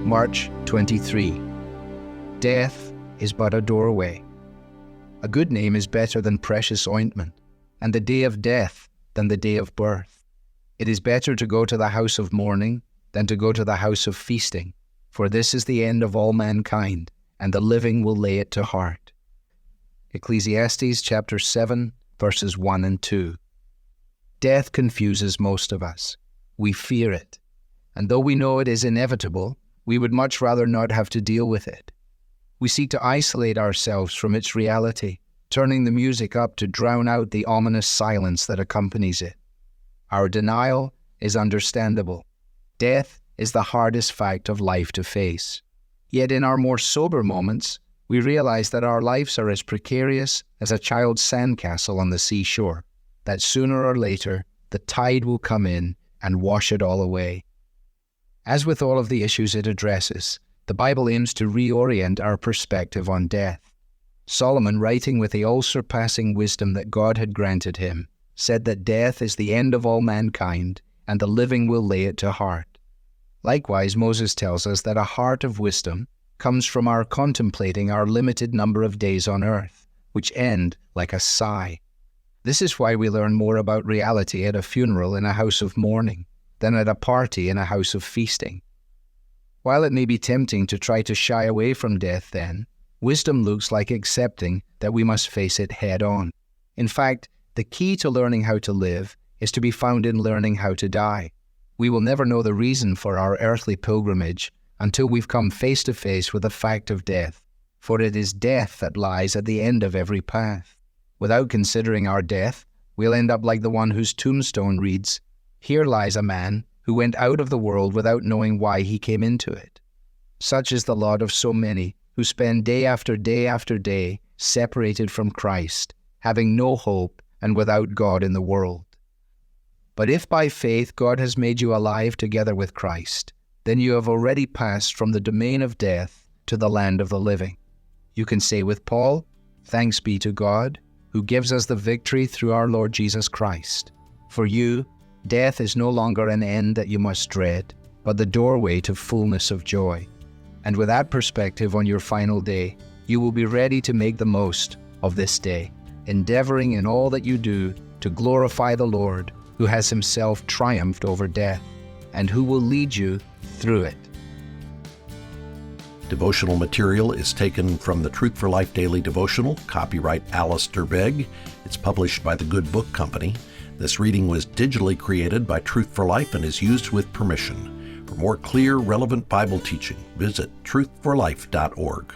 March 23. Death is but a doorway. A good name is better than precious ointment, and the day of death than the day of birth. It is better to go to the house of mourning than to go to the house of feasting, for this is the end of all mankind, and the living will lay it to heart. Ecclesiastes chapter 7, verses 1 and 2. Death confuses most of us. We fear it, and though we know it is inevitable, we would much rather not have to deal with it. We seek to isolate ourselves from its reality, turning the music up to drown out the ominous silence that accompanies it. Our denial is understandable. Death is the hardest fact of life to face. Yet in our more sober moments, we realize that our lives are as precarious as a child's sandcastle on the seashore, that sooner or later the tide will come in and wash it all away. As with all of the issues it addresses, the Bible aims to reorient our perspective on death. Solomon, writing with the all-surpassing wisdom that God had granted him, said that death is the end of all mankind, and the living will lay it to heart. Likewise, Moses tells us that a heart of wisdom comes from our contemplating our limited number of days on earth, which end like a sigh. This is why we learn more about reality at a funeral in a house of mourning than at a party in a house of feasting. While it may be tempting to try to shy away from death then, wisdom looks like accepting that we must face it head on. In fact, the key to learning how to live is to be found in learning how to die. We will never know the reason for our earthly pilgrimage until we've come face to face with the fact of death, for it is death that lies at the end of every path. Without considering our death, we'll end up like the one whose tombstone reads, "Here lies a man who went out of the world without knowing why he came into it." Such is the lot of so many who spend day after day after day separated from Christ, having no hope and without God in the world. But if by faith God has made you alive together with Christ, then you have already passed from the domain of death to the land of the living. You can say with Paul, "Thanks be to God, who gives us the victory through our Lord Jesus Christ. For you, death is no longer an end that you must dread, but the doorway to fullness of joy." And with that perspective on your final day, you will be ready to make the most of this day, endeavoring in all that you do to glorify the Lord, who has himself triumphed over death, and who will lead you through it. Devotional material is taken from the Truth for Life Daily Devotional, copyright Alistair Begg. It's published by the Good Book Company. This reading was digitally created by Truth for Life and is used with permission. For more clear, relevant Bible teaching, visit truthforlife.org.